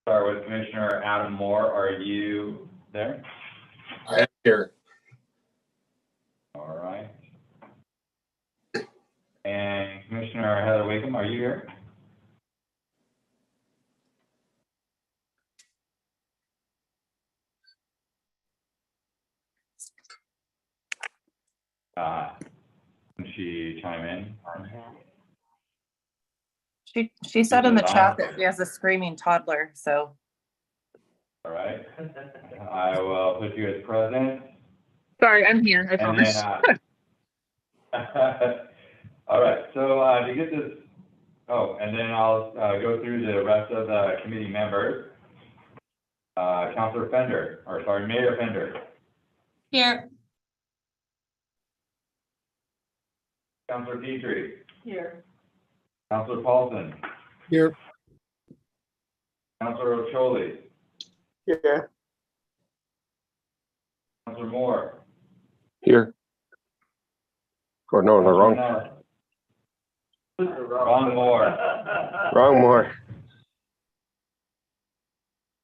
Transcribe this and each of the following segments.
Start with Commissioner Adam Moore. Are you there? I am here. All right. And Commissioner Heather Wakeham, are you here? Can she chime in? She said in the chat that she has a screaming toddler, so. All right. I will put you as present. Sorry, I'm here. I And promise. then, all right, so to get this, and then I'll go through the rest of the committee members. Councilor Fender, Mayor Fender. Here. Councilor Petrie. Here. Councilor Paulson. Here. Councilor Ocholi. Here. Councilor Moore. Here. Oh, no, the wrong, Wrong Moore. wrong more.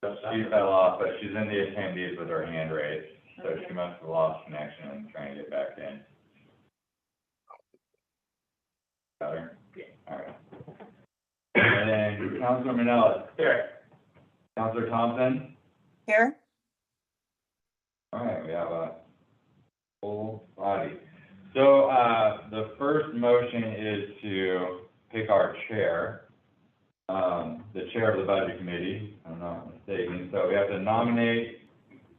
She fell off, but she's in the attendees with her hand raised, so she must have lost connection and trying to get back in. Got her? All right. And then Councilor Manella. Here. Councilor Thompson. Here. All right, we have a full body. So the first motion is to pick our chair, the chair of the budget committee, if I'm not mistaken. So we have to nominate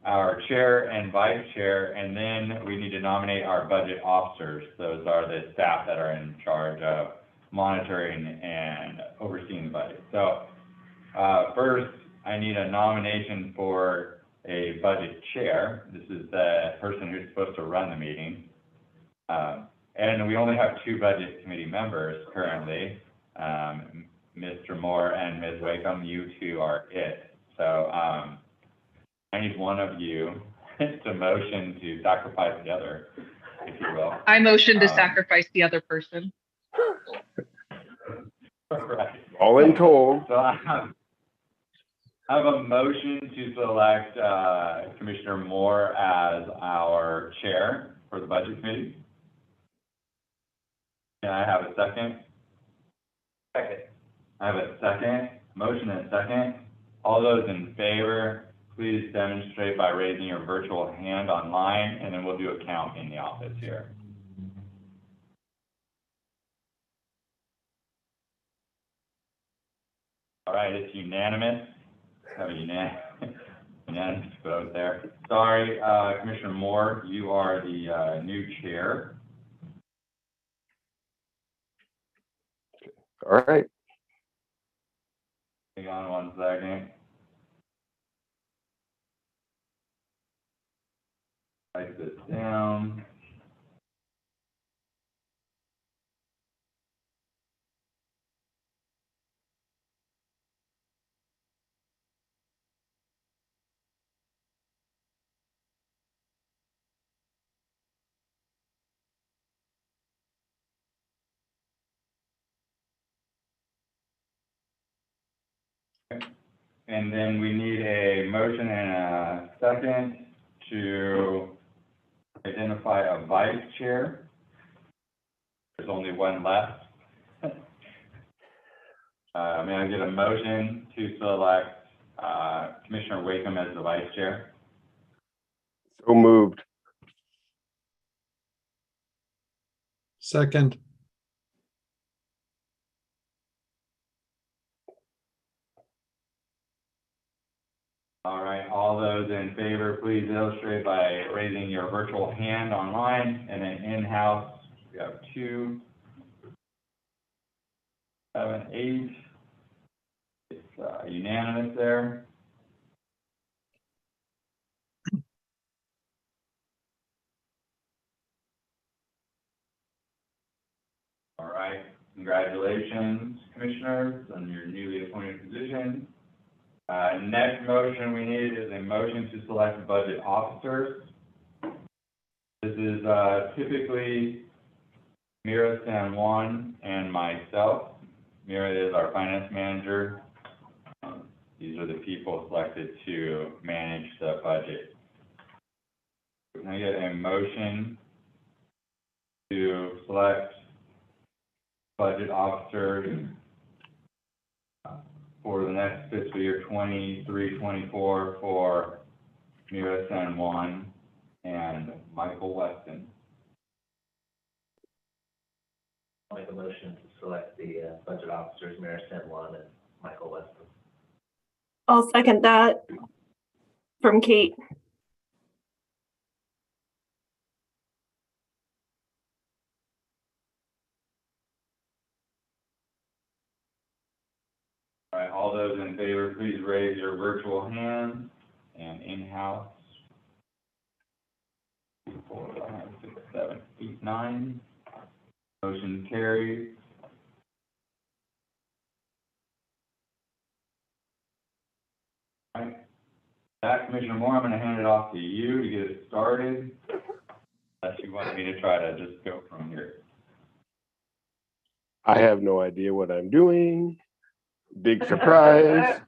our chair and vice chair, and then we need to nominate our budget officers. Those are the staff that are in charge of monitoring and overseeing the budget. So first, I need a nomination for a budget chair. This is the person who's supposed to run the meeting. And we only have two budget committee members currently, Mr. Moore and Ms. Wakeham. You two are it. So I need one of you to motion to sacrifice the other, if you will. I motion to sacrifice the other person. Right. All in told. So I have a motion to select Commissioner Moore as our chair for the budget committee. Can I have a second? Second. I have a second. Motion and second. All those in favor, please demonstrate by raising your virtual hand online, and then we'll do a count in the office here. All right, it's unanimous. Have a unanimous vote there. Sorry, Commissioner Moore, you are the new chair. All right. Hang on one second. Write this down. And then we need a motion and a second to identify a vice chair. There's only one left. May I get a motion to select Commissioner Wakeham as the vice chair? So moved. Second. All right, all those in favor, please illustrate by raising your virtual hand online, and then in-house, we have 2, 7, 8. It's unanimous there. All right, congratulations, commissioners, on your newly appointed position. Next motion we need is a motion to select budget officers. This is typically Mira San Juan and myself. Mira is our finance manager. These are the people selected to manage the budget. Can I get a motion to select budget officers for the next fiscal year 23-24 for Mira San Juan and Michael Weston? I'll make a motion to select the budget officers, Mayor San Juan and Michael Weston. I'll second that from Kate. All right, all those in favor, please raise your virtual hands and in-house. 2, 4, 5, 6, 7, 8, 9. Motion carries. All right. That, Commissioner Moore, I'm gonna hand it off to you to get it started. Unless you want me to try to just go from here. I have no idea what I'm doing. Big surprise.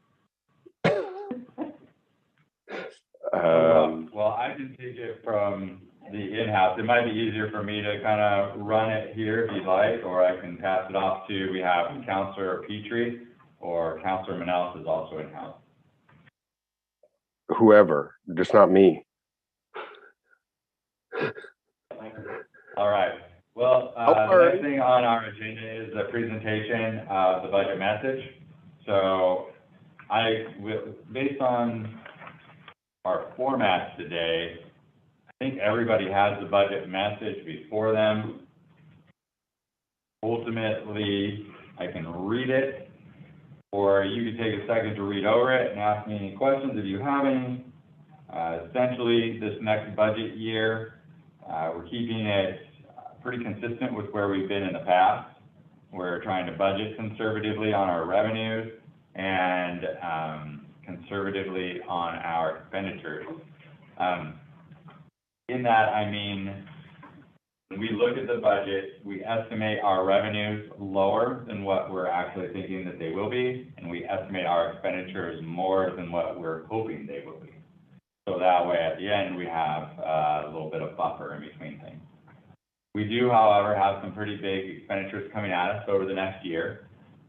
Well, I can take it from the in-house. It might be easier for me to kind of run it here if you'd like, or I can pass it off to, we have Counselor Petrie, or Counselor Manelis is also in-house. Whoever, just not me. All right. Well, Oh, the all right. next thing on our agenda is the presentation of the budget message. So based on our format today, I think everybody has the budget message before them. Ultimately, I can read it, or you can take a second to read over it and ask me any questions if you have any. Essentially, this next budget year, we're keeping it pretty consistent with where we've been in the past. We're trying to budget conservatively on our revenues and conservatively on our expenditures. In that, I mean, when we look at the budget, we estimate our revenues lower than what we're actually thinking that they will be, and we estimate our expenditures more than what we're hoping they will be. So that way, at the end, we have a little bit of buffer in between things. We do, however, have some pretty big expenditures coming at us over the next year.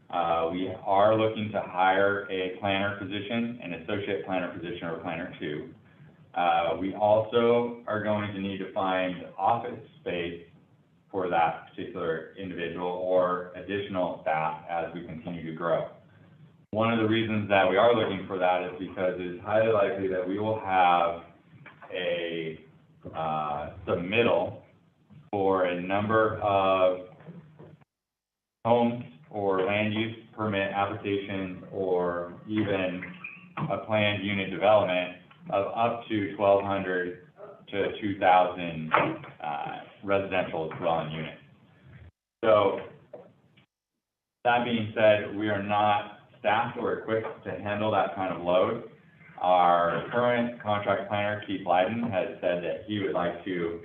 We are looking to hire a planner position, an associate planner position, or planner 2. We also are going to need to find office space for that particular individual or additional staff as we continue to grow. One of the reasons that we are looking for that is because it's highly likely that we will have a submittal for a number of homes or land use permit applications, or even a planned unit development of up to 1,200 to 2,000 residential dwelling units. So that being said, we are not staffed or equipped to handle that kind of load. Our current contract planner, Keith Leiden, has said that he would like to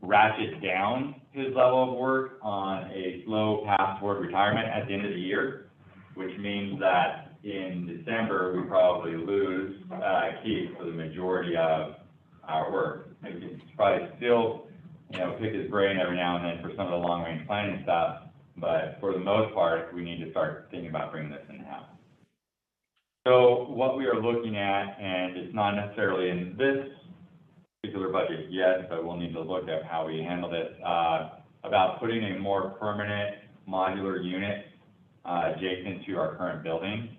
ratchet down his level of work on a slow path toward retirement at the end of the year, which means that in December, we probably lose Keith for the majority of our work. We can probably still, pick his brain every now and then for some of the long-range planning stuff, but for the most part, we need to start thinking about bringing this in-house. So what we are looking at, and it's not necessarily in this particular budget yet, but we'll need to look at how we handle this, about putting a more permanent modular unit adjacent to our current building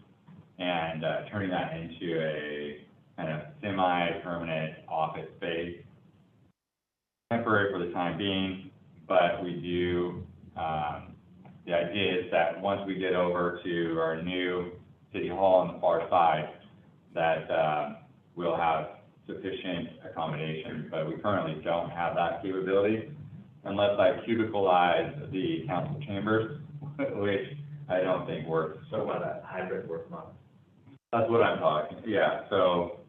and turning that into a kind of semi-permanent office space. Temporary for the time being, but we do, the idea is that once we get over to our new city hall on the far side, that we'll have sufficient accommodation, but we currently don't have that capability unless I cubicleize the council chambers, which I don't think works. So what, a hybrid work model? That's what I'm talking, yeah, so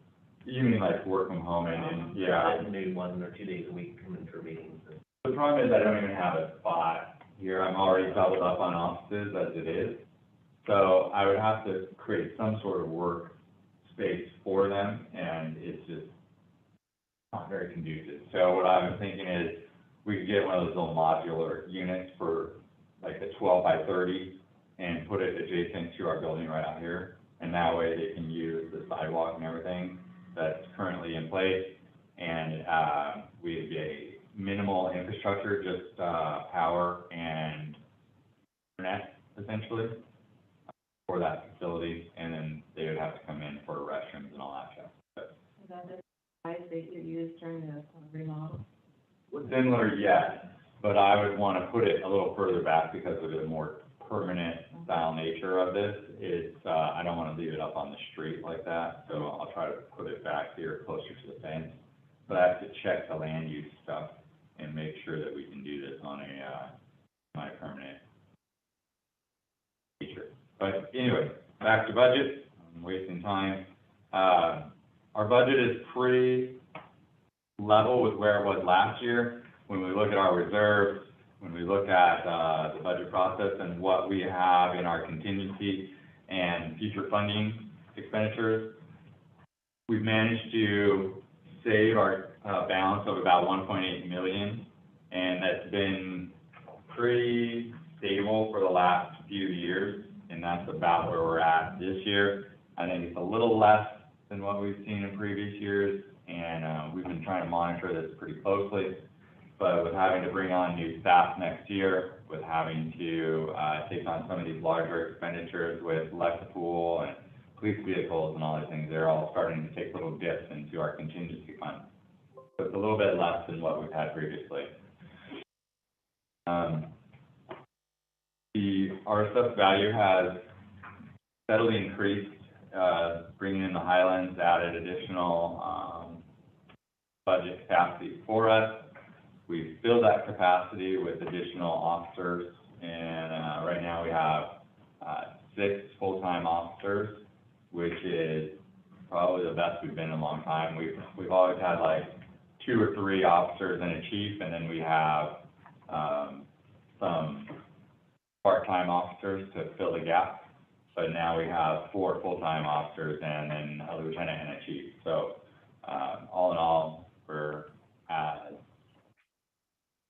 you mean like work from home and yeah. Maybe 1 or 2 days a week come in for meetings. The problem is I don't even have a spot here. I'm already doubled up on offices as it is. So I would have to create some sort of work space for them, and it's just not very conducive. So what I was thinking is, we could get one of those little modular units for like a 12 by 30 and put it adjacent to our building right out here. And that way they can use the sidewalk and everything that's currently in place. And, we'd be minimal infrastructure, just, power and internet essentially for that facility. And then they would have to come in for restrooms and all that stuff. Is that the size that you used during the remodel? Similar, yes, but I would want to put it a little further back because of the more permanent style nature of this. It's, I don't want to leave it up on the street like that, so I'll try to put it back here closer to the fence. But I have to check the land use stuff and make sure that we can do this on a, semi-permanent feature. But anyway, back to budget, I'm wasting time. Our budget is pretty level with where it was last year. When we look at our reserves, when we look at the budget process and what we have in our contingency and future funding expenditures, we've managed to save our balance of about 1.8 million, and that's been pretty stable for the last few years, and that's about where we're at this year. I think it's a little less than what we've seen in previous years, and we've been trying to monitor this pretty closely. But with having to bring on new staff next year, with having to take on some of these larger expenditures with Lexipol and police vehicles and all these things, they're all starting to take little dips into our contingency fund. So it's a little bit less than what we've had previously. Our assessed value has steadily increased, bringing in the Highlands, added additional budget capacity for us. We've filled that capacity with additional officers, and right now we have 6 full-time officers, which is probably the best we've been in a long time. We've always had like 2 or 3 officers and a chief, and then we have some part-time officers to fill the gap. But now we have 4 full-time officers and then a lieutenant and a chief. So all in all, we're as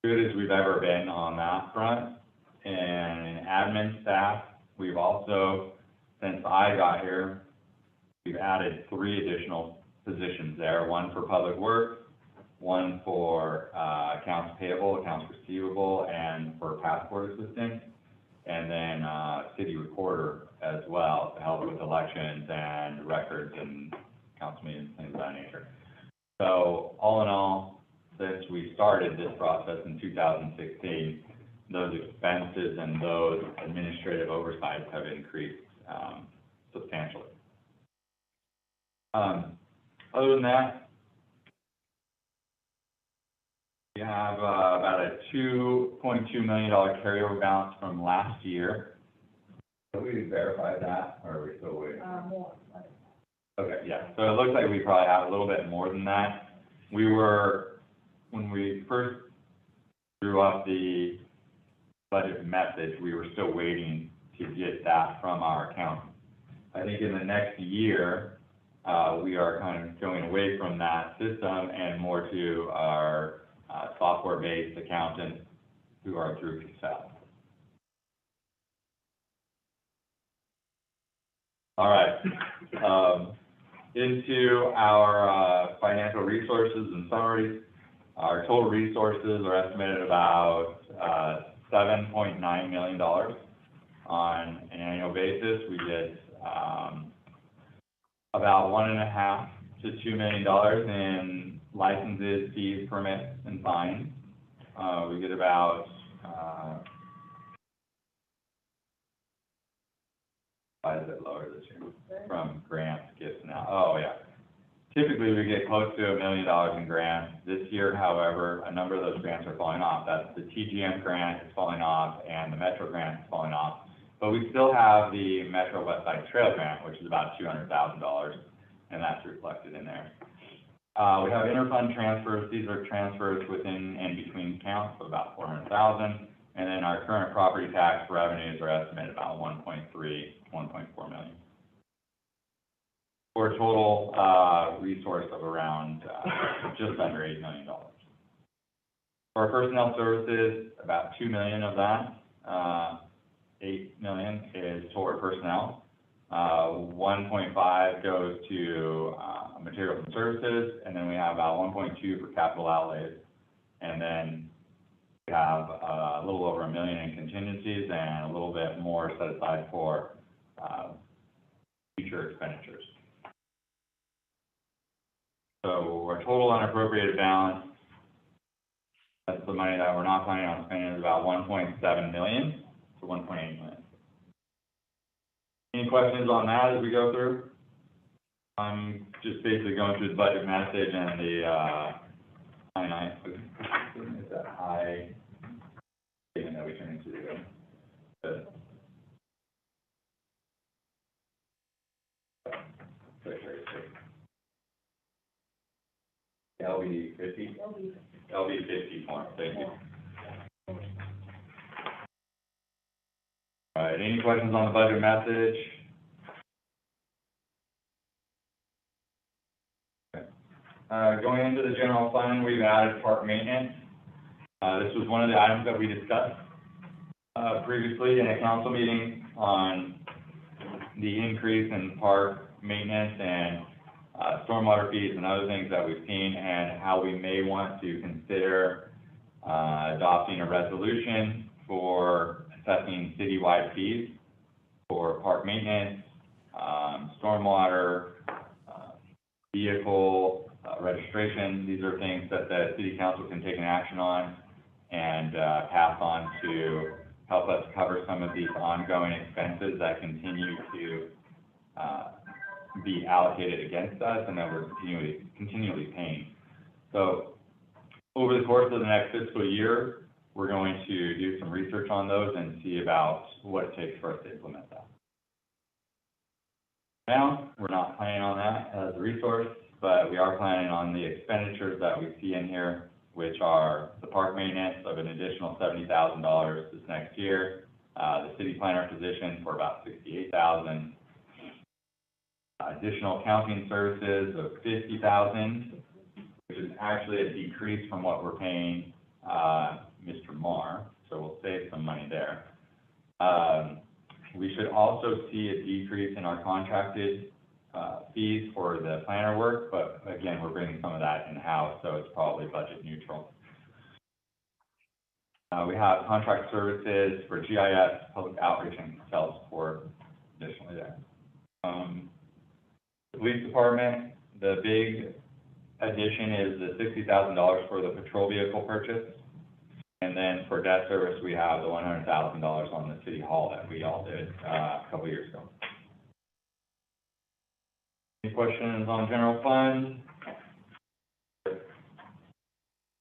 good as we've ever been on that front. And admin staff, we've also, since I got here, we've added 3 additional positions there. 1 for public works, 1 for accounts payable, accounts receivable, and for passport assistant. And then city recorder as well to help with elections and records and council meetings, things of that nature. So all in all, since we started this process in 2016, those expenses and those administrative oversights have increased substantially. Other than that, we have about a $2.2 million carryover balance from last year. Have we verified that, or are we still waiting? More. Okay, yeah, so it looks like we probably have a little bit more than that. When we first drew up the budget message, we were still waiting to get that from our accountant. I think in the next year, we are kind of going away from that system and more to our software-based accountants who are through Excel. All right, into our financial resources and summaries. Our total resources are estimated about $7.9 million on an annual basis. We get about $1.5 to $2 million in licenses, fees, permits, and fines. We get about why is it lower this year? From grants, gifts now. Oh, yeah. Typically, we get close to $1 million in grants. This year, however, a number of those grants are falling off. That's the TGM grant is falling off, and the Metro grant is falling off. But we still have the Metro West Side Trail grant, which is about $200,000, and that's reflected in there. We have interfund transfers. These are transfers within and between accounts of about $400,000. And then our current property tax revenues are estimated about $1.3, $1.4 million. for a total, resource of around, just under $8 million. For our personnel services, about $2 million of that, $8 million is toward personnel. 1.5 goes to, materials and services, and then we have about 1.2 for capital outlays. And then we have, a little over $1 million in contingencies and a little bit more set aside for, future expenditures. So our total unappropriated balance, that's the money that we're not planning on spending, is about 1.7 million to 1.8 million. Any questions on that as we go through? I'm just basically going through the budget message and the, it's a high statement that we turn into the, LB 50? LB 50 form, thank you. All right, any questions on the budget message? Okay. Going into the general fund, we've added park maintenance. This was one of the items that we discussed previously in a council meeting on the increase in park maintenance and stormwater fees and other things that we've seen, and how we may want to consider adopting a resolution for assessing citywide fees for park maintenance, stormwater, vehicle registration. These are things that the city council can take an action on and pass on to help us cover some of these ongoing expenses that continue to be allocated against us and that we're continually paying. So over the course of the next fiscal year, we're going to do some research on those and see about what it takes for us to implement that. Now, we're not planning on that as a resource, but we are planning on the expenditures that we see in here, which are the park maintenance of an additional $70,000 this next year, the city planner position for about $68,000, additional accounting services of $50,000, which is actually a decrease from what we're paying Mr. Marr, so we'll save some money there. We should also see a decrease in our contracted fees for the planner work, but again, we're bringing some of that in-house, so it's probably budget neutral. We have contract services for GIS, public outreach, and sales support additionally there. The police department, the big addition is the $60,000 for the patrol vehicle purchase. And then for debt service, we have the $100,000 on the city hall that we all did a couple years ago. Any questions on general fund?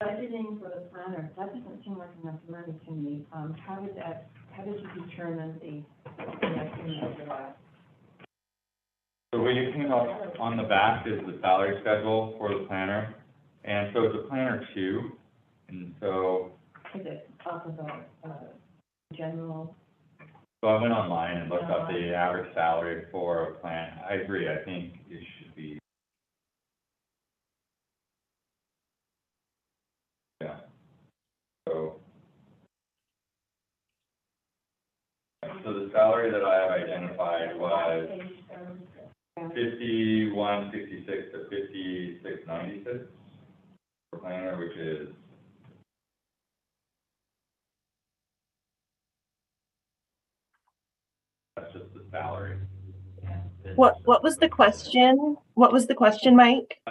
Budgeting for the planner, that doesn't seem like enough money to me. How did you determine the estimate for that? So what you came up on the back is the salary schedule for the planner. And so it's a planner 2. And so Is it off of a general? So I went online and looked up the average salary for a plan. I agree, I think it should be. Yeah. So the salary that I have identified was 5166 to 5696 for planner, which is that's just the salary. What was the question? What was the question, Mike?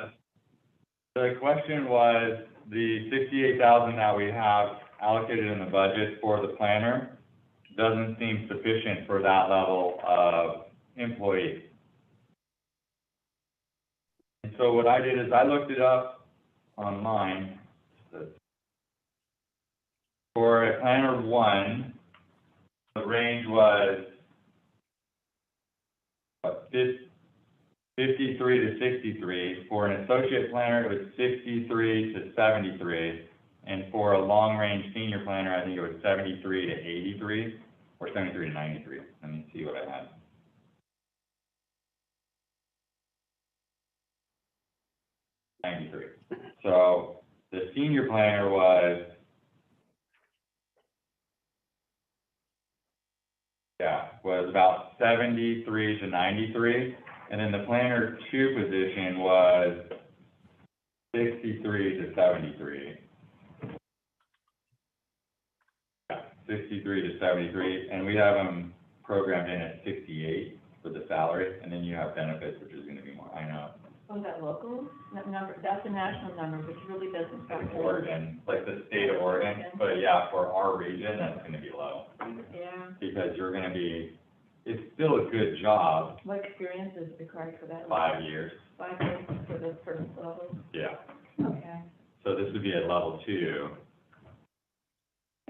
The question was the $68,000 that we have allocated in the budget for the planner doesn't seem sufficient for that level of employee. And so what I did is I looked it up online. For a planner 1, the range was 53 to 63. For an associate planner, it was 63 to 73. And for a long-range senior planner, I think it was 73 to 83, or 73 to 93. Let me see what I had. 93. So the senior planner was, was about 73 to 93. And then the planner 2 position was 63 to 73. 63 to 73, and we have them programmed in at 68 for the salary, and then you have benefits, which is gonna be more, I know. Oh, is that local? That number, that's a national number, which really doesn't Like factor. Oregon, like the state of Oregon, but yeah, for our region, that's gonna be low, Yeah. because you're gonna be, it's still a good job, What experience is required for that? 5 years, 5 years for the first level? yeah. Okay. So this would be at level 2.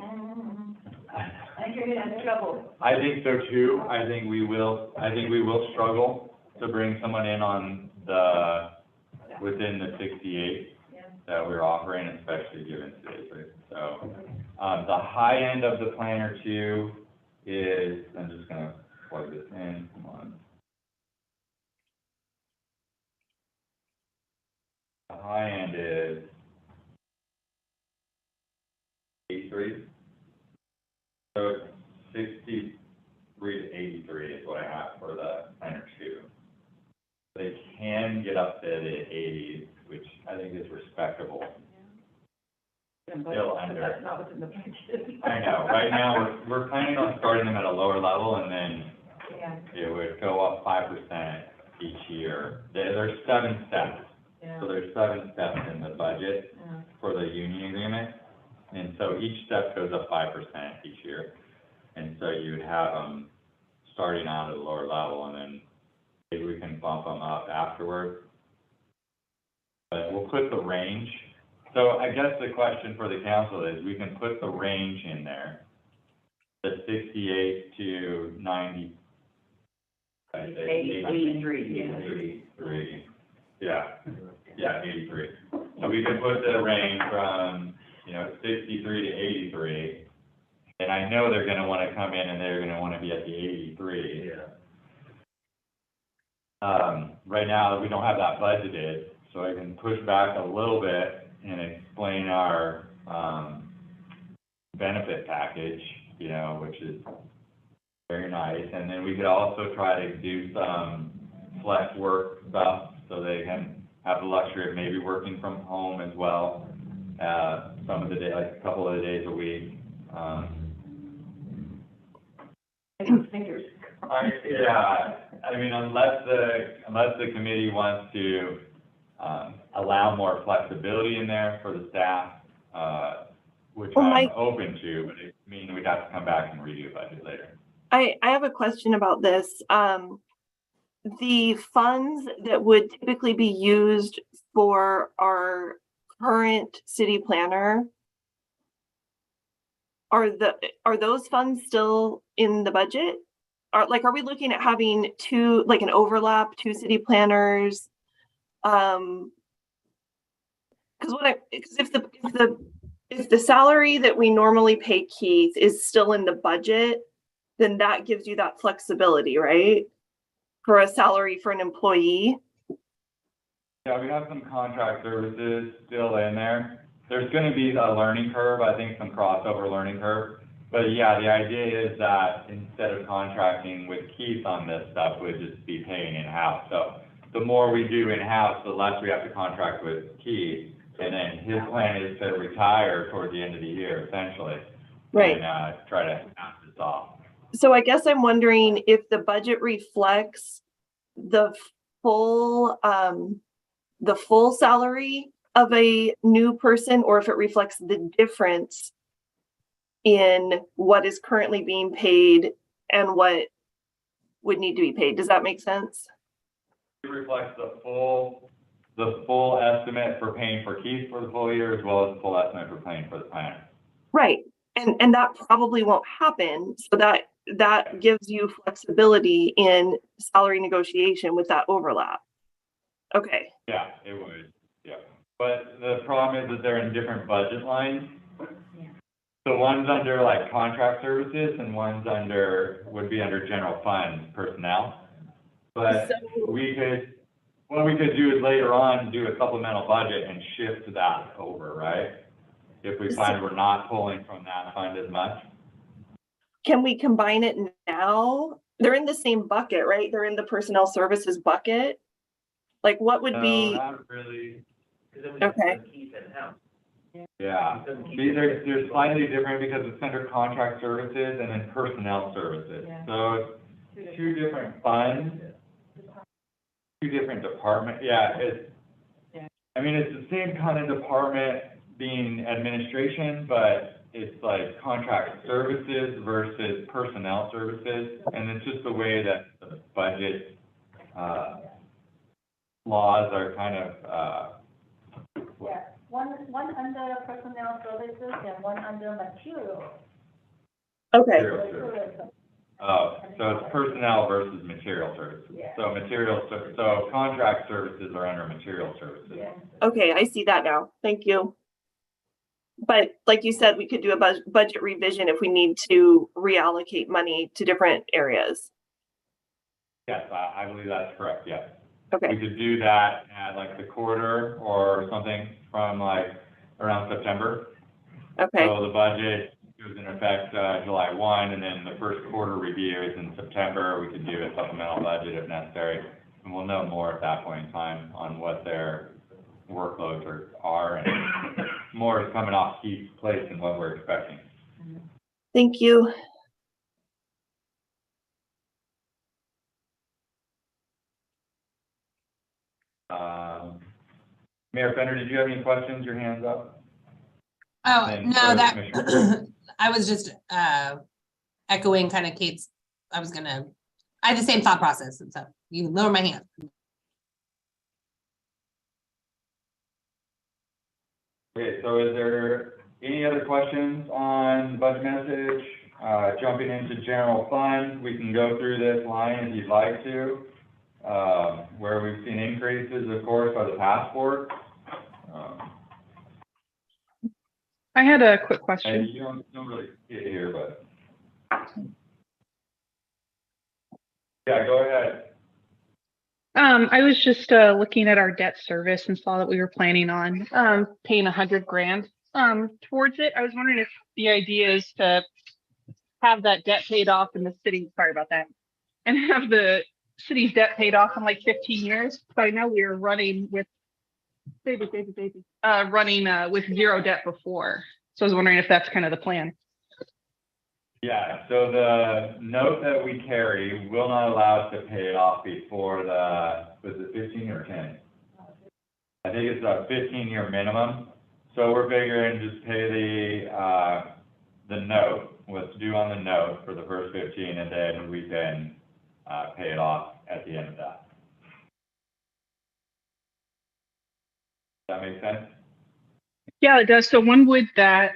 I think you're gonna have trouble. I think so too. I think we will struggle to bring someone in on the, within the 68 Yeah. that we're offering, especially given today's rate. So, the high end of the planner 2 is, I'm just gonna plug this in, come on. The high end is 83. So it's 63 to 83 is what I have for the planner 2. They can get up to the 80s, which I think is respectable. Still under. That's not within the budget. I know, right now, we're planning on starting them at a lower level, and then Yeah, it would go up 5% each year. There's 7 steps, yeah, so there's 7 steps in the budget yeah. for the union agreement. And so each step goes up 5% each year. And so you would have them starting out at a lower level, and then maybe we can bump them up afterward. But we'll put the range. So I guess the question for the council is, we can put the range in there, the 68 to 90. I say 83, yeah. 83, yeah, 83. So we can put the range from, 63 to 83. And I know they're gonna wanna come in and they're gonna wanna be at the 83. Right now, we don't have that budgeted, so I can push back a little bit and explain our, benefit package, which is very nice. And then we could also try to do some flex work stuff, so they can have the luxury of maybe working from home as well, some of the day, like a couple of days a week. Fingers. Unless the committee wants to, allow more flexibility in there for the staff, which Well, I'm Mike- open to, but it means we'd have to come back and redo budget later. I have a question about this. The funds that would typically be used for our current city planner, are those funds still in the budget? Are we looking at having an overlap, 2 city planners? Because if the salary that we normally pay Keith is still in the budget, then that gives you that flexibility, right? For a salary for an employee. Yeah, we have some contract services still in there. There's gonna be a learning curve, I think some crossover learning curve. But yeah, the idea is that instead of contracting with Keith on this stuff, we'd just be paying in-house. So the more we do in-house, the less we have to contract with Keith. And then his plan is to retire toward the end of the year, essentially. Right. And, try to pass this off. So I guess I'm wondering if the budget reflects the full salary of a new person, or if it reflects the difference in what is currently being paid and what would need to be paid. Does that make sense? It reflects the full estimate for paying for Keith for the full year, as well as the full estimate for paying for the planner. Right. And that probably won't happen. So that gives you flexibility in salary negotiation with that overlap. Okay. Yeah, it would, yeah. But the problem is that they're in different budget lines. Yeah. So one's under like contract services and one's would be under general fund personnel. But So- we could, what we could do is later on, do a supplemental budget and shift that over, right? If we find we're not pulling from that fund as much. Can we combine it now? They're in the same bucket, right? They're in the personnel services bucket. Like what would No, be, not really. Because then we can Okay. put keys in-house. Yeah, these are, they're slightly different because it's under contract services and then personnel services. Yeah. So it's two different funds, two different departments, yeah, it's, Yeah. I mean, it's the same kind of department being administration, but it's like contract services versus personnel services, and it's just the way that the budget, laws are kind of, Yeah, one under personnel services and one under material. okay, material services. Oh, so it's personnel versus material services. Yeah. So so contract services are under material services. Yeah. okay, I see that now. Thank you. But like you said, we could do a budget revision if we need to reallocate money to different areas. Yes, I believe that's correct, yes. We Okay, could do that at like the quarter or something from like around September. okay, So the budget goes in effect, July 1, and then the first quarter review is in September. We could do a supplemental budget if necessary. And we'll know more at that point in time on what their workloads are and more is coming off Keith's plate than what we're expecting. thank you. Mayor Fender, did you have any questions? Your hand's up? Oh, And no, so, that, Commissioner. I was just echoing kind of Kate's, I had the same thought process, and so you can lower my hand. Okay, so is there any other questions on budget message? Jumping into general fund, we can go through this line if you'd like to. Where we've seen increases, of course, are the passports. I had a quick question. And you don't really see it here, but. Yeah, go ahead. I was just looking at our debt service and saw that we were planning on paying $100,000 towards it. I was wondering if the idea is to have that debt paid off in the city, sorry about that, and have the city's debt paid off in like 15 years. So I know we were running with running with zero debt before. So I was wondering if that's kind of the plan. Yeah, so the note that we carry will not allow us to pay it off before was it 15 or 10? I think it's a 15-year minimum. So we're figuring just pay the note, what's due on the note for the first 15, and then we can pay it off at the end of that. Does that make sense? Yeah, it does. So when would that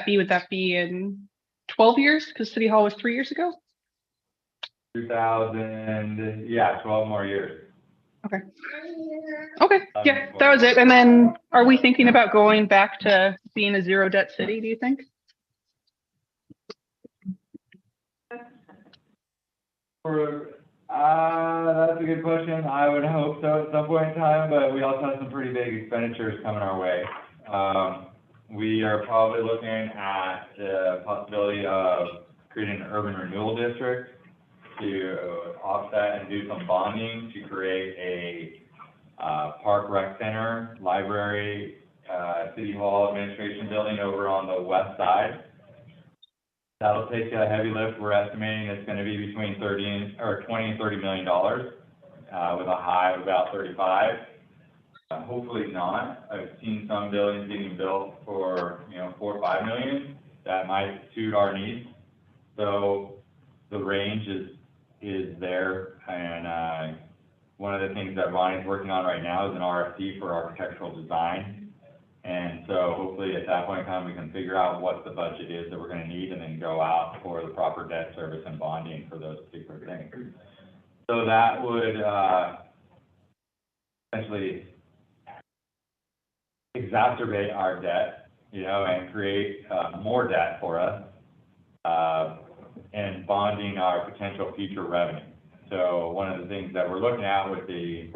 be? Would that be in 12 years? Because City Hall was 3 years ago? 2000, yeah, 12 more years. Okay. Okay, yeah, that was it. And then are we thinking about going back to being a zero debt city, do you think? That's a good question. I would hope so at some point in time, but we also have some pretty big expenditures coming our way. We are probably looking at the possibility of creating an urban renewal district to offset and do some bonding to create a park rec center, library, city hall administration building over on the west side. That'll take a heavy lift. We're estimating it's going to be between 20 and $30 million, with a high of about 35. Hopefully not. I've seen some buildings getting built for, $4 or $5 million. That might suit our needs. So the range is there, and one of the things that Ronnie's working on right now is an RFP for architectural design. And so hopefully at that point in time, we can figure out what the budget is that we're going to need and then go out for the proper debt service and bonding for those particular things. So that would essentially exacerbate our debt, and create more debt for us, and bonding our potential future revenue. So one of the things that we're looking at with the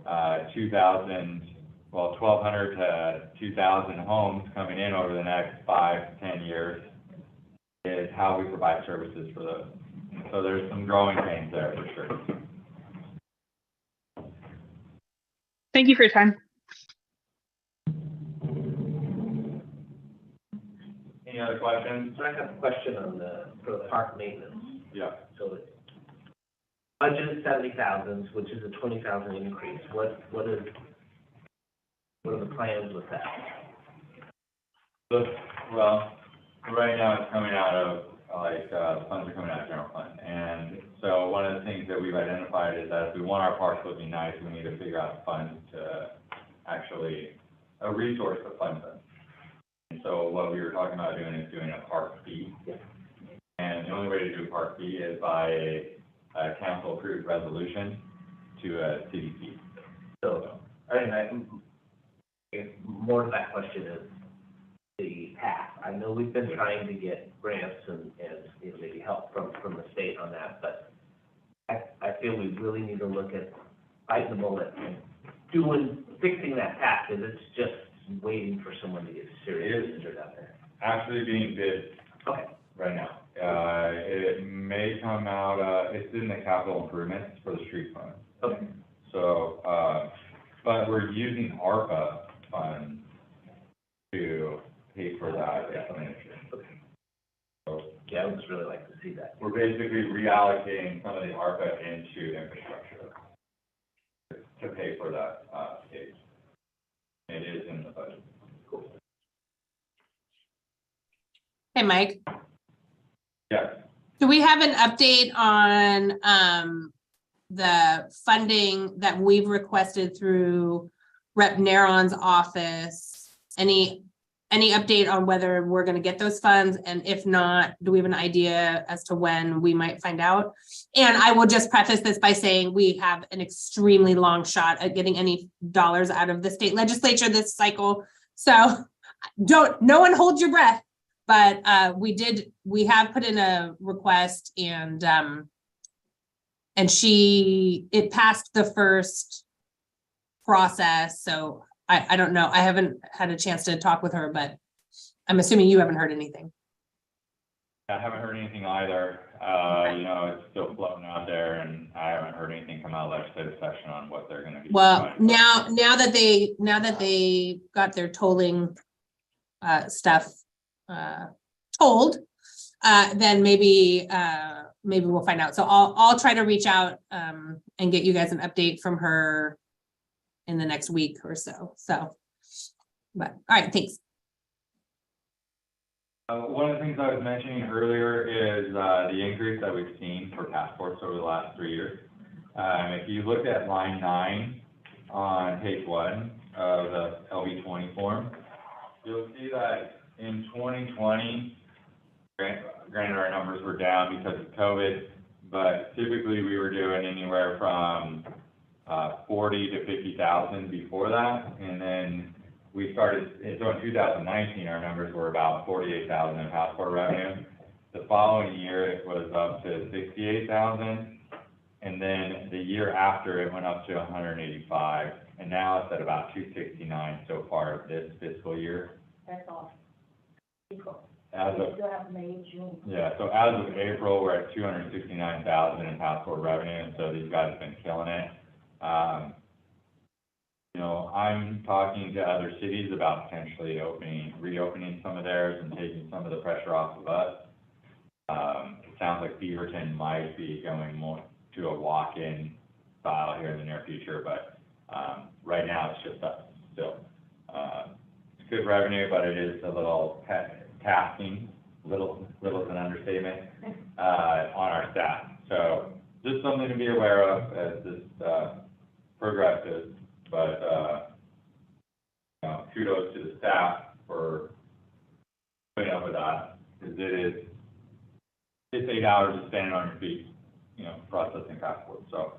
1,200 to 2,000 homes coming in over the next 5 to 10 years is how we provide services for those. So there's some growing pains there for sure. Thank you for your time. Any other questions? So I have a question on for the park maintenance. Yeah. So the budget is 70,000, which is a 20,000 increase. What are the plans with that? Look, well, right now it's coming out of, funds are coming out of general fund. And so one of the things that we've identified is that if we want our parks looking nice, we need to figure out funds to actually, a resource to fund them. And so what we were talking about doing is doing a park fee. And the only way to do a park fee is by a council approved resolution to a city fee. So, more of that question is the path. I know we've been trying to get grants and you know, maybe help from the state on that, but I feel we really need to look at biting the bullet and fixing that path, because it's just waiting for someone to get seriously injured out there. Actually being bid Okay. right now. It may come out, it's in the capital improvements for the street fund. Okay. So, but we're using ARPA funds to pay for that explanation. So Yeah, I would just really like to see that. we're basically reallocating some of the ARPA into infrastructure to pay for that, stage. It is in the budget. Hey, Mike, Yes. do we have an update on the funding that we've requested through Rep. Neron's office? Any update on whether we're gonna get those funds? And if not, do we have an idea as to when we might find out? And I will just preface this by saying we have an extremely long shot at getting any dollars out of the state legislature this cycle. So no one hold your breath, but we have put in a request, and it passed the first process. So I don't know. I haven't had a chance to talk with her, but I'm assuming you haven't heard anything. I haven't heard anything either. You know, it's still floating out there, and I haven't heard anything come out of legislative session on what they're gonna be. Well, doing. now that they got their tolling stuff told, then maybe we'll find out. So I'll try to reach out and get you guys an update from her in the next week or so. So, but all right, thanks. One of the things I was mentioning earlier is the increase that we've seen for passports over the last 3 years. If you look at line 9 on page 1 of the LB20 form, you'll see that in 2020, granted our numbers were down because of COVID, but typically we were doing anywhere from 40 to 50,000 before that, and then we started, so in 2019, our numbers were about 48,000 in passport revenue. The following year, it was up to 68,000, and then the year after, it went up to 185, and now it's at about 269 so far this fiscal year. That's all. April. As of, Still have May, June. yeah, so as of April, we're at 269,000 in passport revenue, and so these guys have been killing it. You know, I'm talking to other cities about potentially reopening some of theirs and taking some of the pressure off of us. It sounds like Beaverton might be going more to a walk-in style here in the near future, but, right now it's just us still. It's good revenue, but it is a little tasking, little is an understatement, on our staff. So just something to be aware of as this, progresses, but, you know, kudos to the staff for putting up with that, because it's 8 hours of standing on your feet, you know, processing passports, so,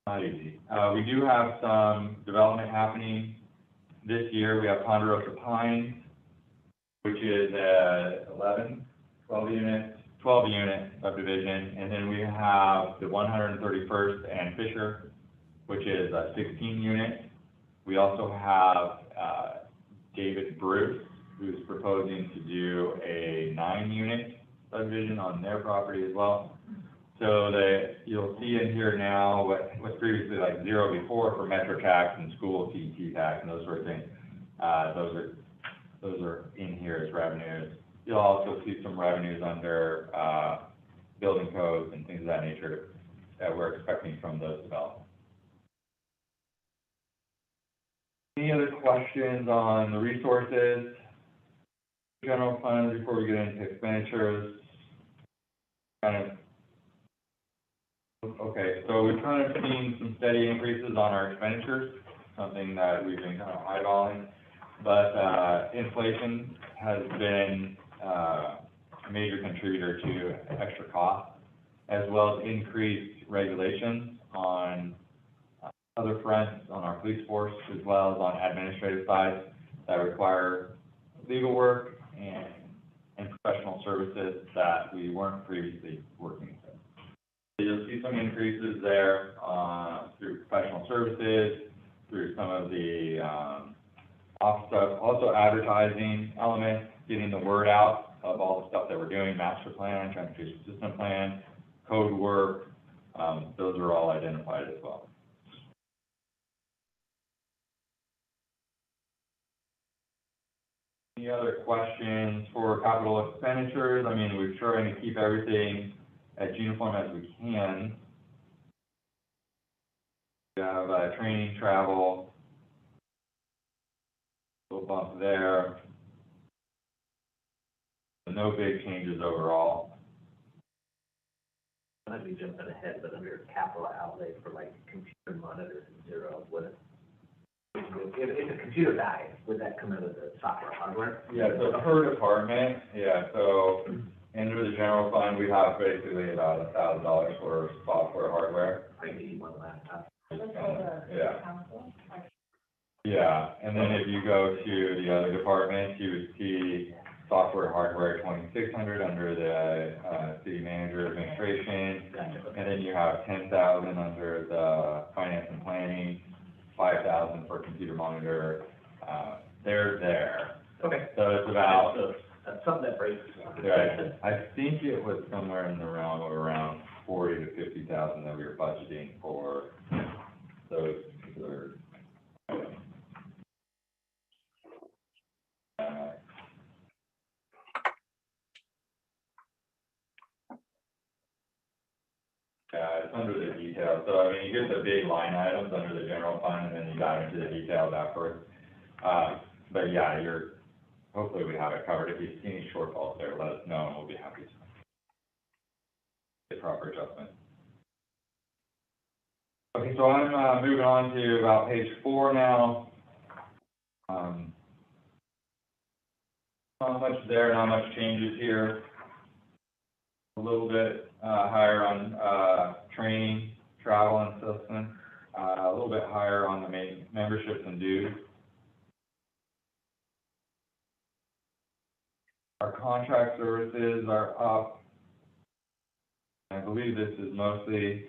not easy. We do have some development happening this year. We have Ponderosa Pines, which is 12 units, 12-unit subdivision, and then we have the 131st and Fisher, which is a 16-unit. We also have David Bruce, who's proposing to do a 9-unit subdivision on their property as well. So you'll see in here now what was previously like 0 before for metro tax and school CET tax and those sort of things. Those are in here as revenues. You'll also see some revenues under building codes and things of that nature that we're expecting from those developments. Any other questions on the resources, general fund, before we get into expenditures? Okay, so we've kind of seen some steady increases on our expenditures, something that we've been kind of eyeballing, but inflation has been a major contributor to extra costs, as well as increased regulations on other fronts, on our police force, as well as on administrative side that require legal work and professional services that we weren't previously working with. So you'll see some increases there through professional services, through some of the off stuff, also advertising elements, getting the word out of all the stuff that we're doing, master plan, transportation system plan, code work, those are all identified as well. Any other questions for capital expenditures? I mean, we're trying to keep everything as uniform as we can. We have training, travel, little bump there. No big changes overall. I might be jumping ahead, but under capital outlay for like computer monitors and 0, if a computer dies, would that come out of the software hardware? Yeah, so per department, so under the general fund, we have basically about $1,000 for software hardware. I need one laptop. Yeah. Yeah, and then if you go to the other departments, you would see software hardware 2,600 under the city manager administration, and then you have 10,000 under the finance and planning, 5,000 for computer monitor. They're there. Okay. So it's about. So that's something that breaks. Right. I think it was somewhere in the realm of around 40 to 50,000 that we were budgeting for those particular items. It's under the details. So, I mean, you get the big line items under the general fund, and then you dive into the details afterwards. But yeah, hopefully we have it covered. If you see any shortfalls there, let us know, and we'll be happy to get proper adjustment. Okay, so I'm moving on to about page 4 now. Not much there, not much changes here. A little bit higher on training, travel, and assistance. A little bit higher on the memberships and dues. Our contract services are up. I believe this is mostly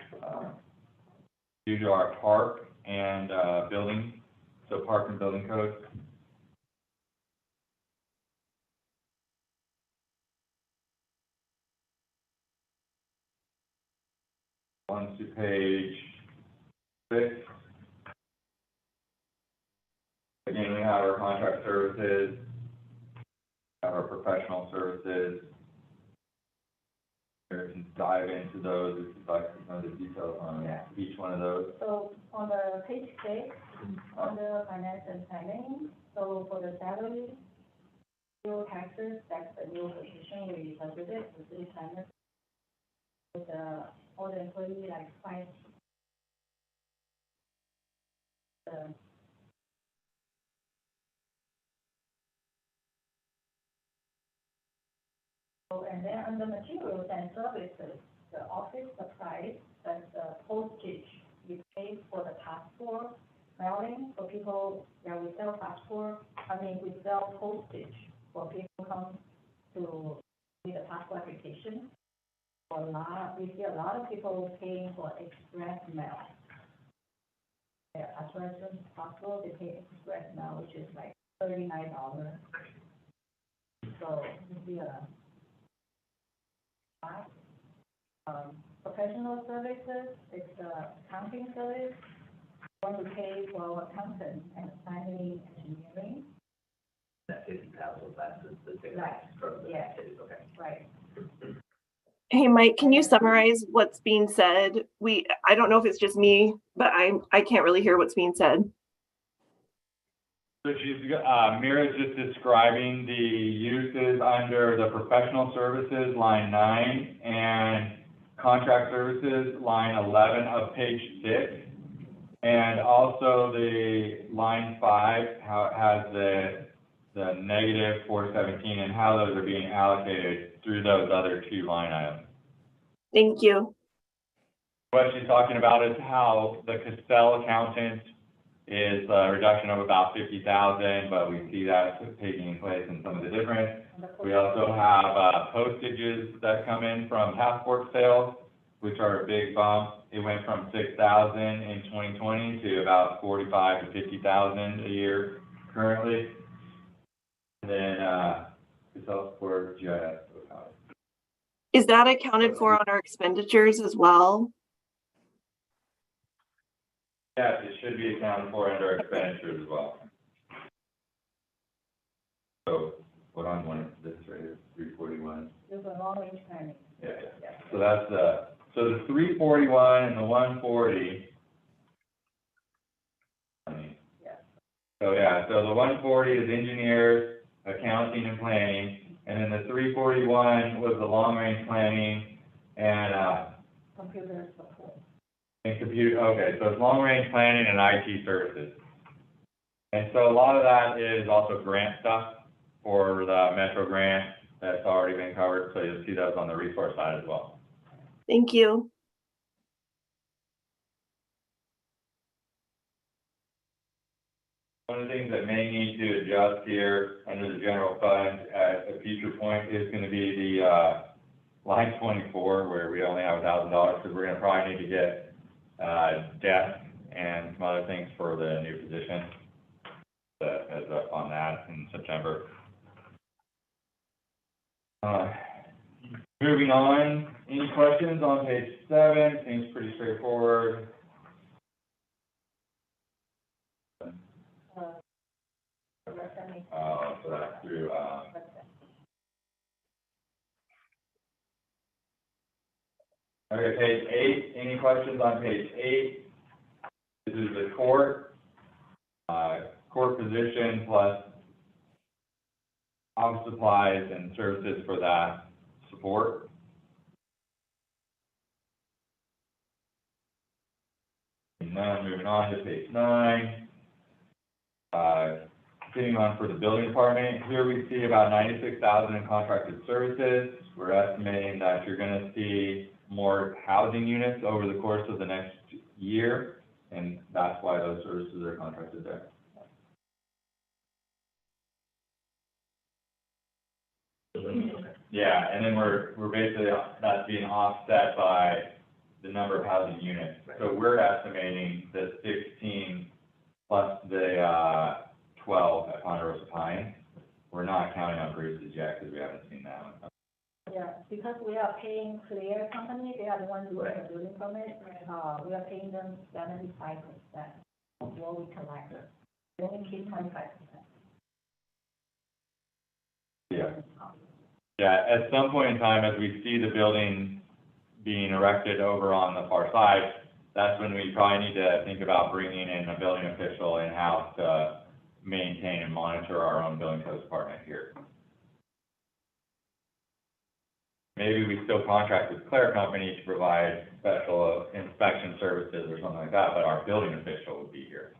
due to our park and building, so park and building codes. On to page 6. Again, we have our contract services, have our professional services. We can dive into those if you'd like to know the details on each one of those. So on the page 6, under finance and planning, so for the salary, fuel taxes, that's the new position we budgeted, the city planner. With all the employee, like 5. And then under materials and services, the office supplies, that's the postage we pay for the passport mailing for people, we sell we sell postage for people come to do the passport application. people paying for express mail. Yeah, as soon as possible, they pay express mail, which is like $39. So it'd be a professional services, it's accounting service. Want to pay for our accountant and planning engineering, That 50,000, that's the difference Right. from the Yeah. activities, okay. right? Hey, Mike, can you summarize what's being said? I don't know if it's just me, but I can't really hear what's being said. So she's, Mira's just describing the uses under the professional services, line 9, and contract services, line 11 of page 6. And also the line 5, how it has the negative 417 and how those are being allocated through those other 2 line items. Thank you. What she's talking about is how the Castell accountant is a reduction of about 50,000, but we see that taking place in some of the different. We also have postages that come in from passport sales, which are a big bump. It went from 6,000 in 2020 to about 45 to 50,000 a year currently. And then Castell for GIS. Is that accounted for on our expenditures as well? Yes, it should be accounted for under expenditures as well. So, what on one, this right here, 341. There's a long range planning. Yeah, so that's so the 341 and the 140. Yeah. So yeah, so the 140 is engineers, accounting and planning, and then the 341 was the long range planning and Computer support. and computer, okay, so it's long range planning and IT services. And so a lot of that is also grant stuff for the Metro grant that's already been covered, so you'll see those on the resource side as well. Thank you. One of the things that may need to adjust here under the general fund at a future point is gonna be the, line 24, where we only have $1,000, because we're gonna probably need to get, desk and some other things for the new position. That heads up on that in September. Moving on, any questions on page 7? Seems pretty straightforward. So that's through, okay, page 8, any questions on page 8? This is the court position plus office supplies and services for that support. And then moving on to page 9. Continuing on for the building department, here we see about 96,000 in contracted services. We're estimating that you're gonna see more housing units over the course of the next year, and that's why those services are contracted there. Yeah, and then we're basically, that's being offset by the number of housing units. So we're estimating the 16 plus the 12 at Ponderosa Pines. We're not counting on Bruce's yet, because we haven't seen that one. Yeah, because we are paying Clear Company, they are the ones doing the building permit, we are paying them 75% of what we collect. They only keep 25%. Yeah. Yeah, at some point in time, as we see the building being erected over on the far side, that's when we probably need to think about bringing in a building official in-house to maintain and monitor our own building code department here. Maybe we still contract with Claire Company to provide special inspection services or something like that, but our building official would be here.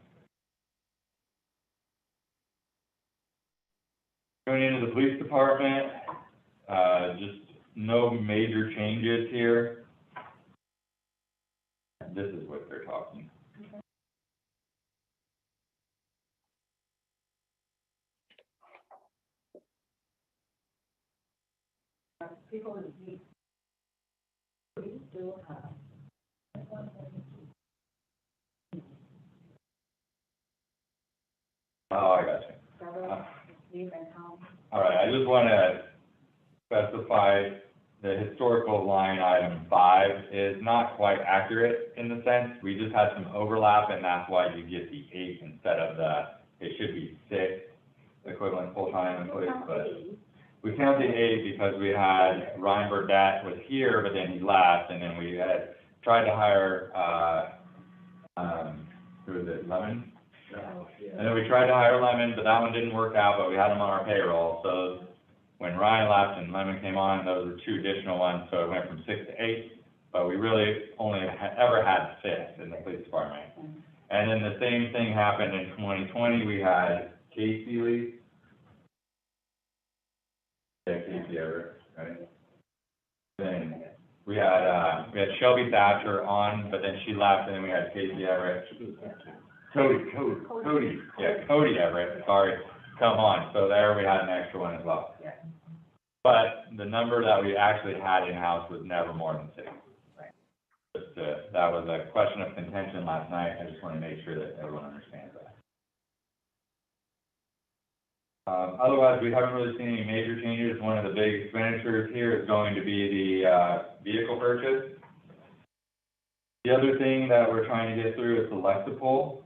Going into the police department, just no major changes here. This is what they're talking. People, we do just wanna specify the historical line item 5 is not quite accurate in the sense, we just had some overlap, and that's why you get the 8 instead of it should be 6 equivalent full-time employees, but we found the 8 because we had Ryan Burdette was here, but then he left, and then we had tried to hire, who was it, Lemon? And then we tried to hire Lemon, but that one didn't work out, but we had him on our payroll, so when Ryan left and Lemon came on, those were 2 additional ones, so it went from 6 to 8, but we really only ever had 6 in the police department. And then the same thing happened in 2020, we had Casey leave. Yeah, Casey Everett, right? Then we had Shelby Thatcher on, but then she left, and then we had Casey Everett. Cody Everett, sorry, come on, so there we had an extra one as well. But the number that we actually had in-house was never more than 6. Just, that was a question of contention last night, I just want to make sure that everyone understands that. Otherwise, we haven't really seen any major changes. One of the big expenditures here is going to be the vehicle purchase. The other thing that we're trying to get through is the Lexipol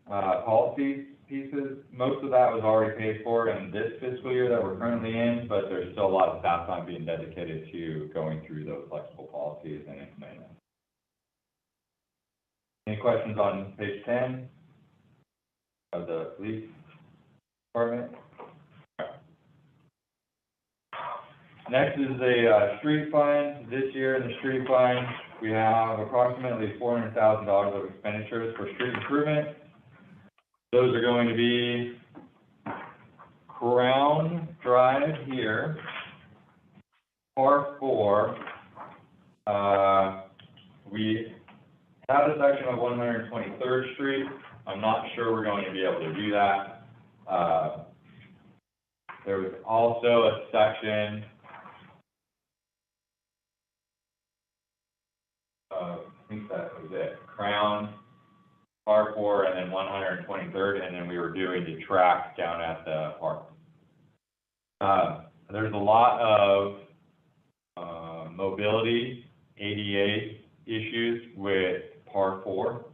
policy pieces. Most of that was already paid for in this fiscal year that we're currently in, but there's still a lot of staff time being dedicated to going through those Lexipol policies and implementing them. Any questions on page 10 of the police department? Next is the street fund. This year in the street fund, we have approximately $400,000 of expenditures for street improvement. Those are going to be Crown Drive here, Par 4. We have a section of 123rd Street. I'm not sure we're going to be able to do that. There was also a section I think that was it, Crown, Par 4, and then 123rd, and then we were doing the track down at the park. There's a lot of mobility, ADA issues with Par 4.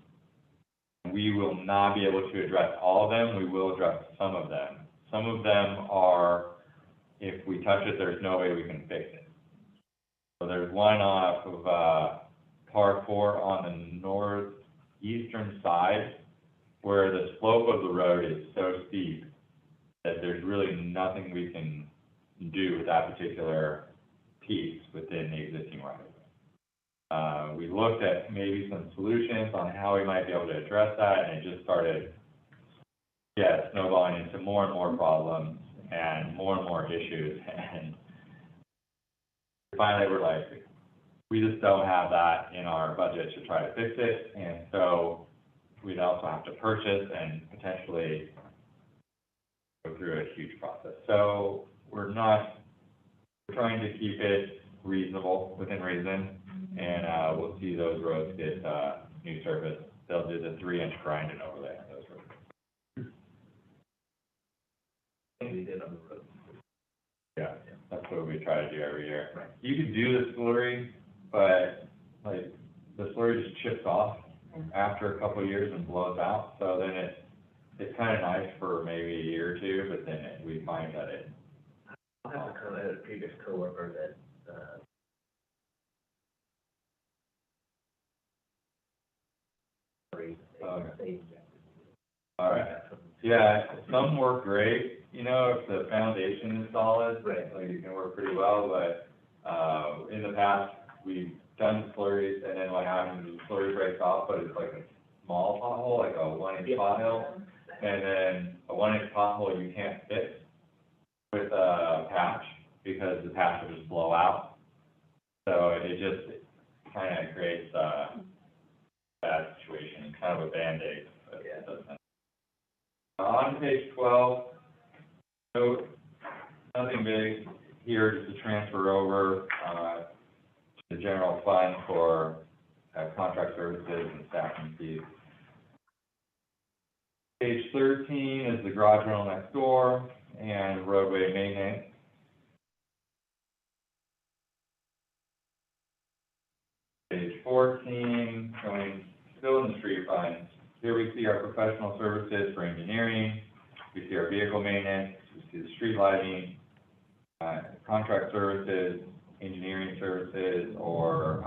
We will not be able to address all of them. We will address some of them. Some of them are, if we touch it, there's no way we can fix it. So there's one off of Par 4 on the northeastern side where the slope of the road is so steep that there's really nothing we can do with that particular piece within the existing right of way. We looked at maybe some solutions on how we might be able to address that, and it just started, snowballing into more and more problems and more issues. And finally, we're like, we just don't have that in our budget to try to fix it, and so we'd also have to purchase and potentially go through a huge process. So we're trying to keep it reasonable, within reason, and we'll see those roads get new surface. They'll do the 3-inch grind and overlay on those roads. We did on the road. Yeah, that's what we try to do every year. You could do the slurry, but like the slurry just chips off after a couple of years and blows out. So then it's kind of nice for maybe a year or two, but then we find that I have a previous coworker that, all right. Yeah, some work great, if the foundation is solid, Right. like you can work pretty well, but, in the past, we've done slurries, and then what happens is the slurry breaks off, but it's like a small pothole, like a 1-inch pothole, and then a 1-inch pothole you can't fix with a patch, because the patch will just blow out. So it just kind of creates a bad situation, kind of a Band-Aid, but it doesn't. On page 12, so nothing big here, just to transfer over to the general fund for contract services and staffing fees. Page 13 is the garage rental next door and roadway maintenance. 14, going still in the street funds. Here we see our professional services for engineering, we see our vehicle maintenance, we see the street lighting, contract services, engineering services, or,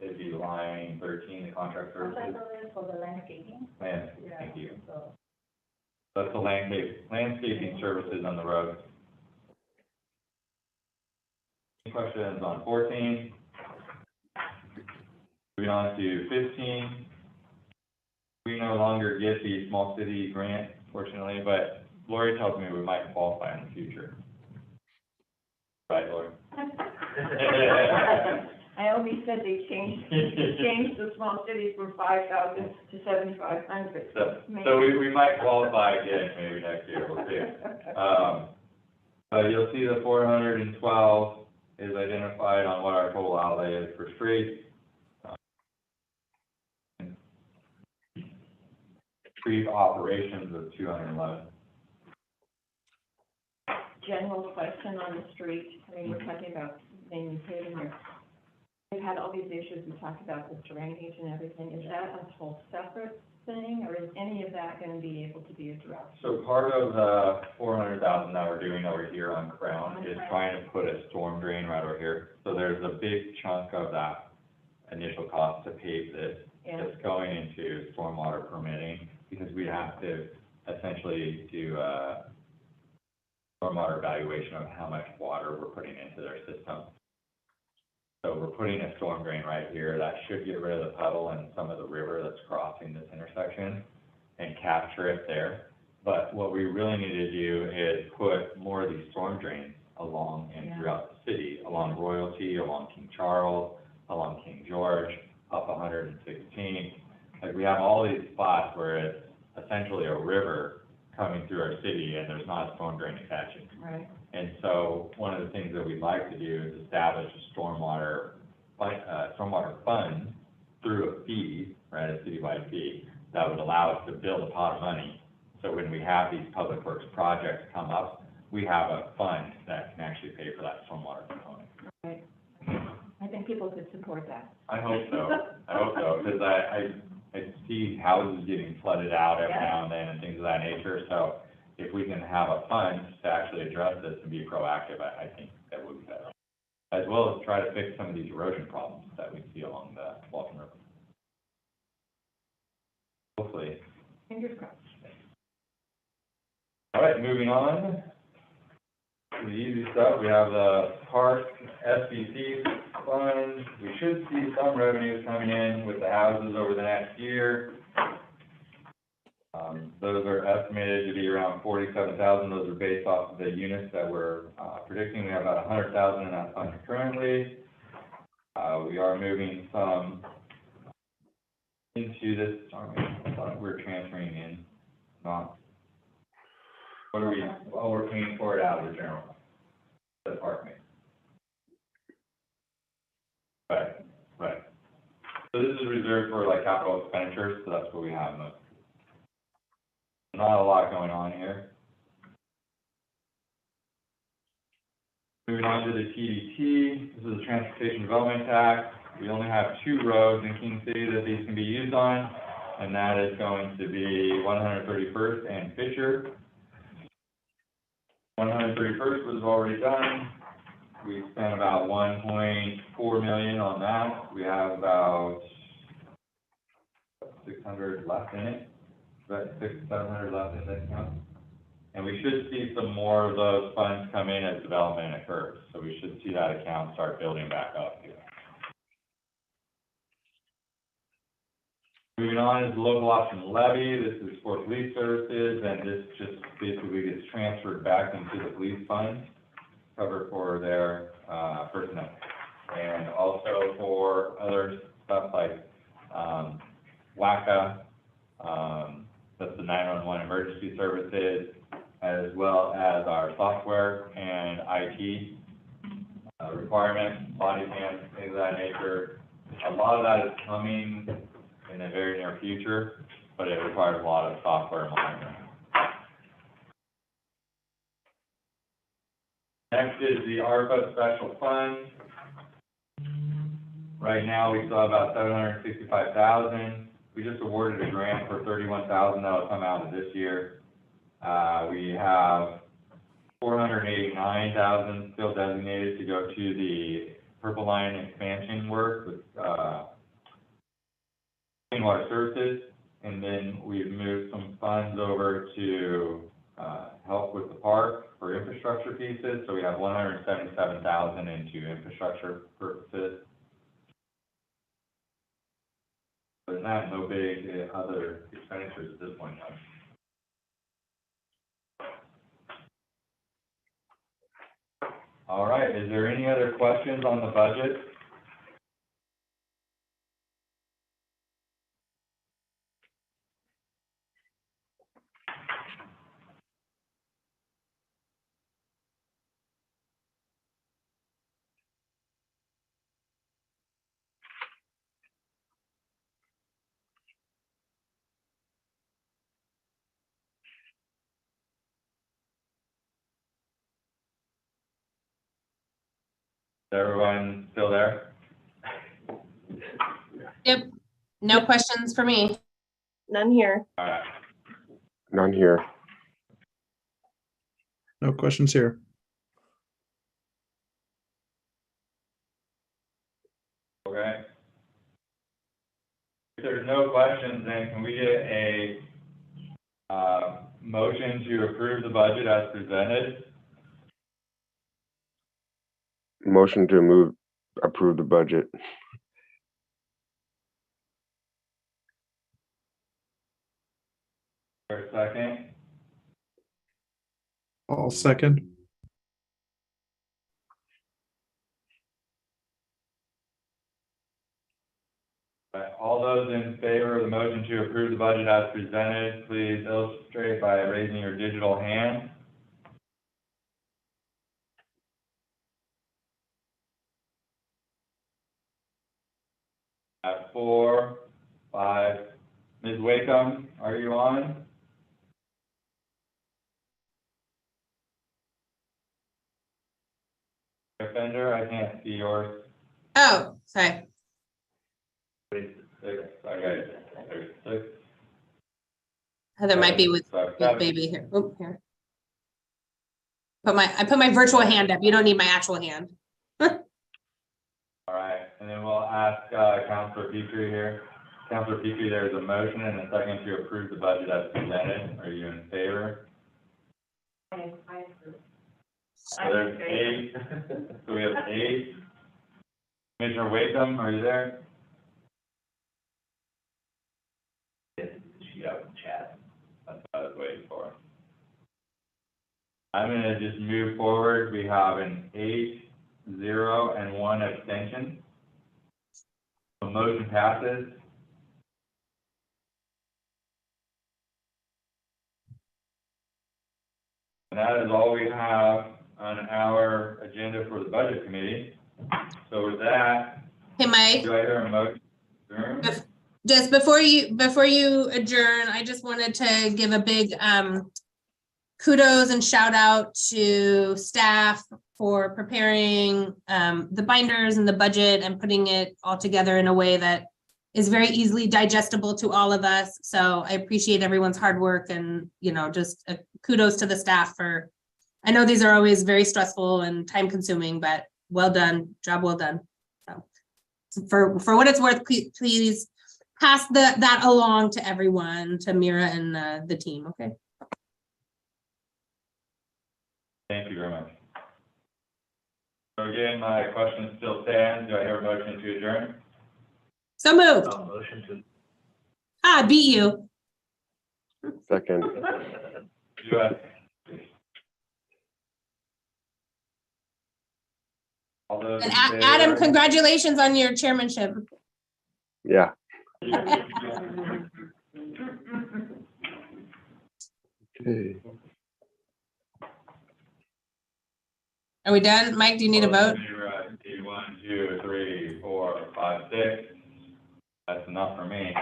it'd be line 13, the contract services. For the landscaping. Landscaping, thank you. So, That's the landscaping services on the roads. Any questions on 14? Moving on to 15. We no longer get the small city grant, fortunately, but Lori tells me we might qualify in the future. Right, Lori? I only said they changed the small cities from 5,000 to 7,500. So we might qualify again, maybe next year, we'll see. But you'll see the 412 is identified on what our total outlay is for streets. Street operations of 211. General question on the street, I mean, we're talking about mainly paving here. We've had all these issues, we talked about the drainage and everything, is that a whole separate thing, or is any of that gonna be able to be addressed? So part of the 400,000 that we're doing over here on Crown is trying to put a storm drain right over here. So there's a big chunk of that initial cost to pave this Yeah, that's going into stormwater permitting, because we have to essentially do a stormwater evaluation of how much water we're putting into their system. So we're putting a storm drain right here that should get rid of the puddle and some of the river that's crossing this intersection and capture it there. But what we really need to do is put more of these storm drains along and throughout the city, along Royalty, along King Charles, along King George, up 116. Like, we have all these spots where it's essentially a river coming through our city and there's not a storm drain attaching. right. And so one of the things that we'd like to do is establish a stormwater fund through a fee, right, a citywide fee, that would allow us to build a pot of money. So when we have these public works projects come up, we have a fund that can actually pay for that stormwater component. Right. I think people could support that. I hope so, because I see houses getting flooded out every now and then and things of that nature, so if we can have a fund to actually address this and be proactive, I think that would be better. As well as try to fix some of these erosion problems that we see along the Walton River. Hopefully. Fingers crossed. All right, moving on. To the easy stuff, we have the park SBC fund. We should see some revenues coming in with the houses over the next year. Those are estimated to be around 47,000. Those are based off of the units that we're predicting. We have about 100,000 in that fund currently. We are moving some into this. Sorry, I thought we were transferring in. Not. What are we? Oh, we're paying for it out of the general fund, the park maintenance. Right. So this is reserved for like capital expenditures. So that's what we have most. Not a lot going on here. Moving on to the TDT, this is the Transportation Development Tax. We only have 2 roads in King City that these can be used on, and that is going to be 131st and Fisher. 131st was already done. We spent about 1.4 million on that. We have about 600 left in it. About 600-700 left in this month. And we should see some more of those funds come in as development occurs. So we should see that account start building back up here. Moving on is the local option levy. This is for police services, and this just basically gets transferred back into the police fund, cover for their personnel. And also for other stuff like WACA, that's the 911 emergency services, as well as our software and IT requirements, body cams, things of that nature. A lot of that is coming in the very near future, but it requires a lot of software monitoring. Next is the ARPA special fund. Right now, we still have about $765,000. We just awarded a grant for $31,000 that'll come out of this year. We have $489,000 still designated to go to the Purple Line expansion work with, Clean Water Services. And then we've moved some funds over to, help with the park for infrastructure pieces. So we have $177,000 into infrastructure purposes. But not, no big other expenditures at this point in time. All right, is there any other questions on the budget? Is everyone still there? Yep, no questions for me. None here. All right, None here. No questions here. okay. If there's no questions, then can we get a, motion to approve the budget as presented? Motion to approve the budget. For a second? I'll second. Right, all those in favor of the motion to approve the budget as presented, please illustrate by raising your digital hand. At 4, 5, Ms. Wakeham, are you on? Offender, I can't see yours. Oh, sorry. 6, okay, there's 6. Heather might be with So 7. baby here. Oh, here. I put my virtual hand up. You don't need my actual hand. All right, and then we'll ask, Counselor Petrie here. Counselor Petrie, there's a motion and a second to approve the budget as presented. Are you in favor? I approve. So there's 8, so we have 8. Commissioner Wakeham, are you there? She out in chat. That's what I was waiting for. I'm gonna just move forward. We have an 8, 0, and 1 abstention. The motion passes. And that is all we have on our agenda for the budget committee. So with that, Hey, Mike. do I hear a motion? to adjourn? Just before you adjourn, I just wanted to give a big kudos and shout out to staff for preparing the binders and the budget and putting it all together in a way that is very easily digestible to all of us. So I appreciate everyone's hard work and, just kudos to the staff for, I know these are always very stressful and time consuming, but well done, job well done. So for what it's worth, please pass that along to everyone, to Mira and the team, okay? Thank you very much. So again, my question still stands. Do I hear a motion to adjourn? So moved. Motion to. I beat you. Second. Do I? All those And in favor? Adam, congratulations on your chairmanship. Yeah. Okay. Are we done? Mike, do you need a vote? 1, 2, 3, 4, 5, 6. That's enough for me.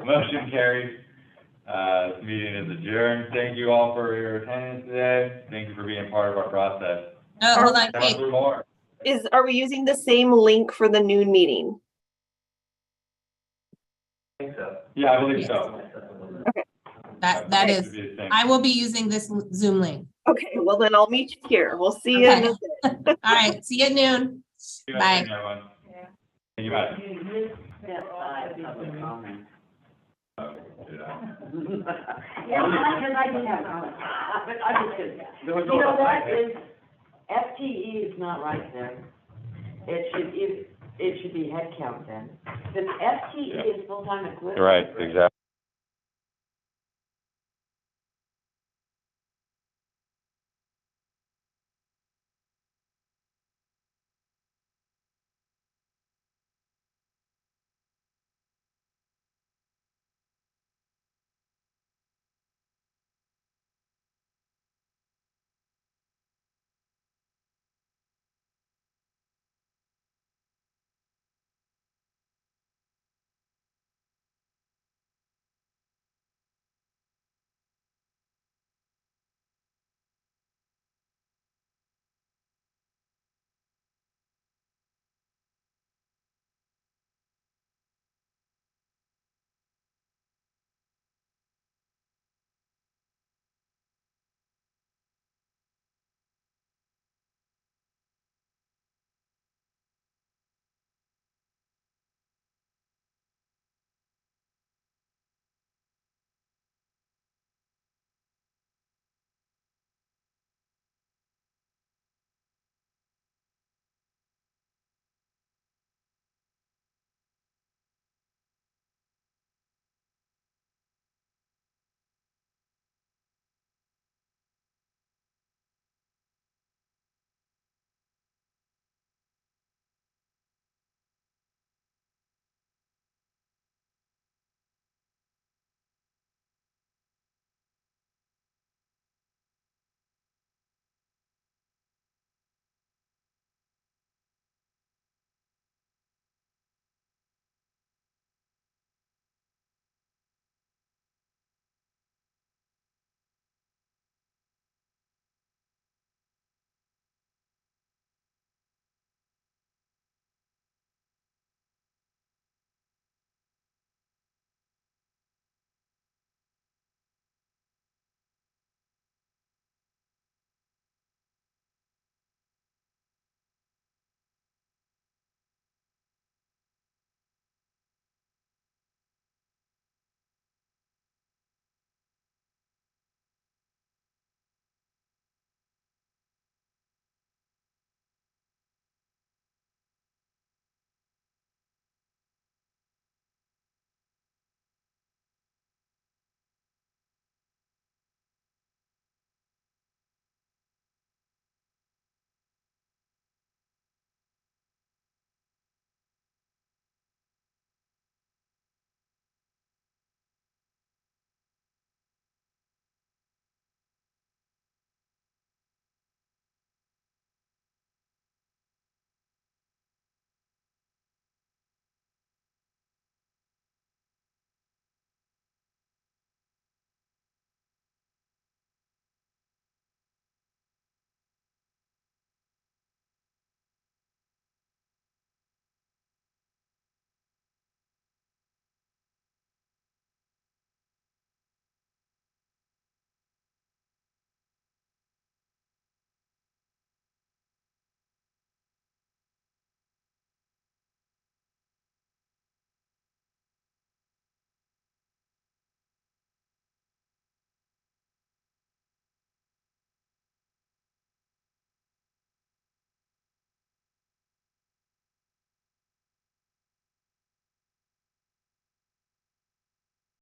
Motion carries. This meeting is adjourned. Thank you all for your attendance today. Thank you for being part of our process. No, hold on, wait. Counselor Moore? Are we using the same link for the noon meeting? I think so. Yeah, I believe so. That Should is, be the same. I will be using this Zoom link. Okay, well then I'll meet you here. We'll see you in a Okay. bit. All right, see you at noon. Good Bye. afternoon, everyone. Thank you, Matt. Oh, did I? Yeah, because I did have comments. I just did. You know, that is, FTE is not right then. It should be head count then. The FTE is full-time equivalent. Right, exactly.